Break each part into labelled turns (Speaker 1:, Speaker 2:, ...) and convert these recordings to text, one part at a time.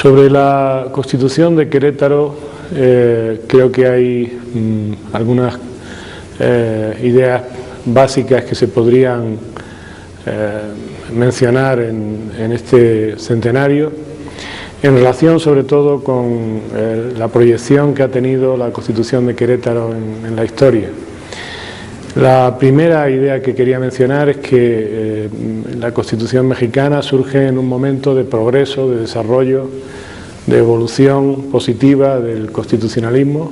Speaker 1: Sobre la Constitución de Querétaro, creo que hay algunas ideas básicas que se podrían mencionar en este centenario, en relación sobre todo con la proyección que ha tenido la Constitución de Querétaro en la historia. La primera idea que quería mencionar es que la Constitución mexicana surge en un momento de progreso, de desarrollo, de evolución positiva del constitucionalismo,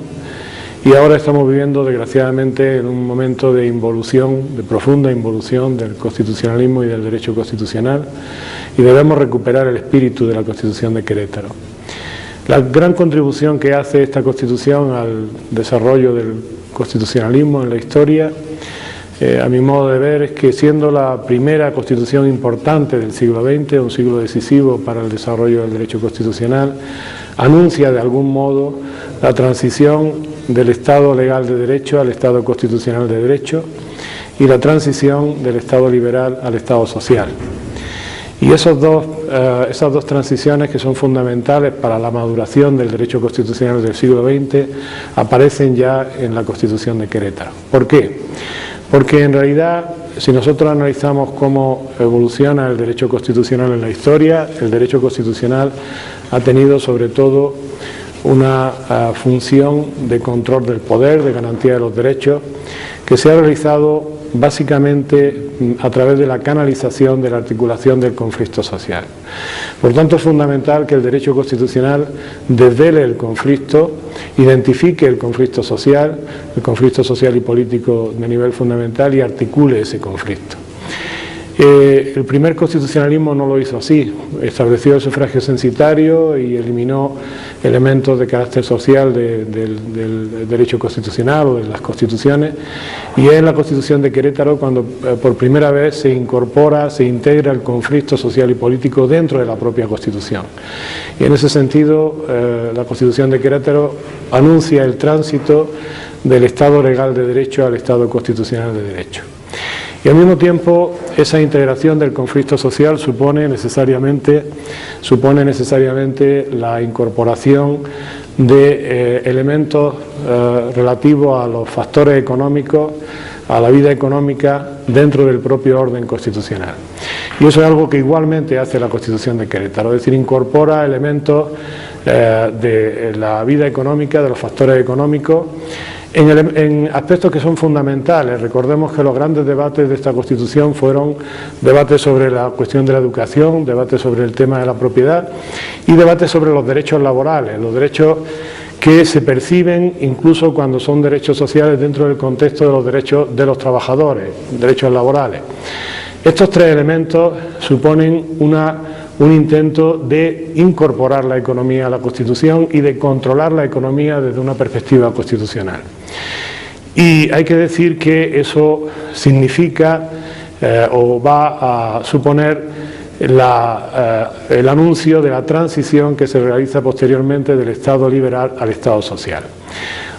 Speaker 1: y ahora estamos viviendo desgraciadamente en un momento de involución, de profunda involución del constitucionalismo y del derecho constitucional, y debemos recuperar el espíritu de la Constitución de Querétaro. La gran contribución que hace esta Constitución al desarrollo del constitucionalismo en la historia, a mi modo de ver, es que siendo la primera Constitución importante del siglo XX, un siglo decisivo para el desarrollo del derecho constitucional, anuncia de algún modo la transición del Estado legal de derecho al Estado constitucional de derecho y la transición del Estado liberal al Estado social. Y esas dos transiciones, que son fundamentales para la maduración del derecho constitucional del siglo XX, aparecen ya en la Constitución de Querétaro. ¿Por qué? Porque en realidad, si nosotros analizamos cómo evoluciona el derecho constitucional en la historia, el derecho constitucional ha tenido sobre todo una función de control del poder, de garantía de los derechos, que se ha realizado básicamente a través de la canalización de la articulación del conflicto social. Por tanto, es fundamental que el derecho constitucional desvele el conflicto, identifique el conflicto social y político de nivel fundamental, y articule ese conflicto. El primer constitucionalismo no lo hizo así, estableció el sufragio censitario y eliminó elementos de carácter social del derecho constitucional o de las constituciones, y es en la Constitución de Querétaro cuando por primera vez se incorpora, se integra el conflicto social y político dentro de la propia Constitución. Y en ese sentido, la Constitución de Querétaro anuncia el tránsito del Estado legal de derecho al Estado constitucional de derecho. Y al mismo tiempo, esa integración del conflicto social supone necesariamente la incorporación de elementos relativos a los factores económicos, a la vida económica dentro del propio orden constitucional. Y eso es algo que igualmente hace la Constitución de Querétaro, es decir, incorpora elementos de la vida económica, de los factores económicos, en aspectos que son fundamentales. Recordemos que los grandes debates de esta Constitución fueron debates sobre la cuestión de la educación, debates sobre el tema de la propiedad y debates sobre los derechos laborales, los derechos que se perciben incluso cuando son derechos sociales dentro del contexto de los derechos de los trabajadores, derechos laborales. Estos tres elementos suponen un intento de incorporar la economía a la Constitución y de controlar la economía desde una perspectiva constitucional. Y hay que decir que eso significa o va a suponer el anuncio de la transición que se realiza posteriormente del Estado liberal al Estado social.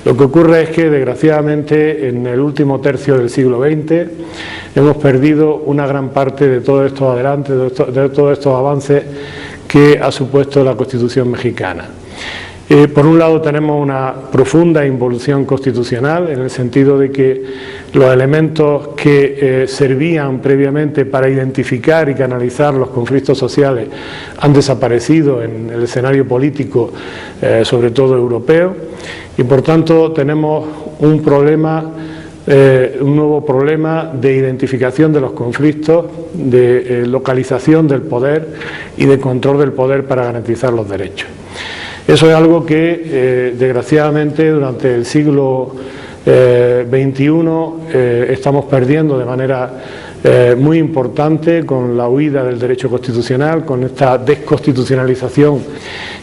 Speaker 1: Lo que ocurre es que, desgraciadamente, en el último tercio del siglo XX hemos perdido una gran parte de todos estos adelantos, de todos estos avances que ha supuesto la Constitución mexicana. Por un lado, tenemos una profunda involución constitucional, en el sentido de que los elementos que servían previamente para identificar y canalizar los conflictos sociales han desaparecido en el escenario político, sobre todo europeo, y por tanto tenemos un nuevo problema de identificación de los conflictos, de localización del poder y de control del poder para garantizar los derechos. Eso es algo que, desgraciadamente, durante el siglo XXI estamos perdiendo de manera muy importante con la huida del derecho constitucional, con esta desconstitucionalización,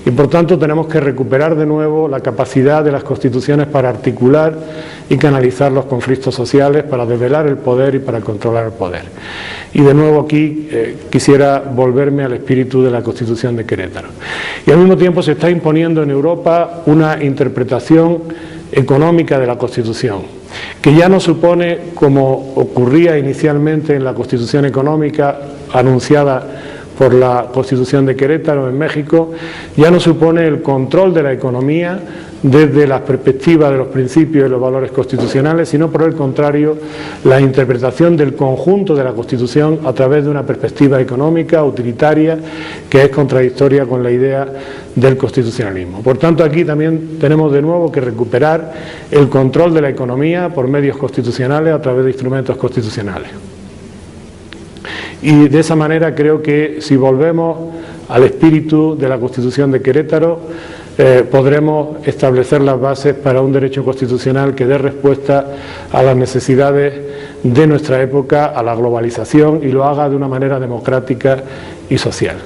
Speaker 1: y por tanto tenemos que recuperar de nuevo la capacidad de las constituciones para articular y canalizar los conflictos sociales, para desvelar el poder y para controlar el poder. Y de nuevo aquí quisiera volverme al espíritu de la Constitución de Querétaro. Y al mismo tiempo se está imponiendo en Europa una interpretación económica de la Constitución, que ya no supone, como ocurría inicialmente en la Constitución económica anunciada por la Constitución de Querétaro en México ya no supone el control de la economía desde la perspectiva de los principios y los valores constitucionales, sino por el contrario, la interpretación del conjunto de la Constitución a través de una perspectiva económica, utilitaria, que es contradictoria con la idea del constitucionalismo. Por tanto, aquí también tenemos de nuevo que recuperar el control de la economía por medios constitucionales a través de instrumentos constitucionales. Y de esa manera creo que si volvemos al espíritu de la Constitución de Querétaro, podremos establecer las bases para un derecho constitucional que dé respuesta a las necesidades de nuestra época, a la globalización, y lo haga de una manera democrática y social.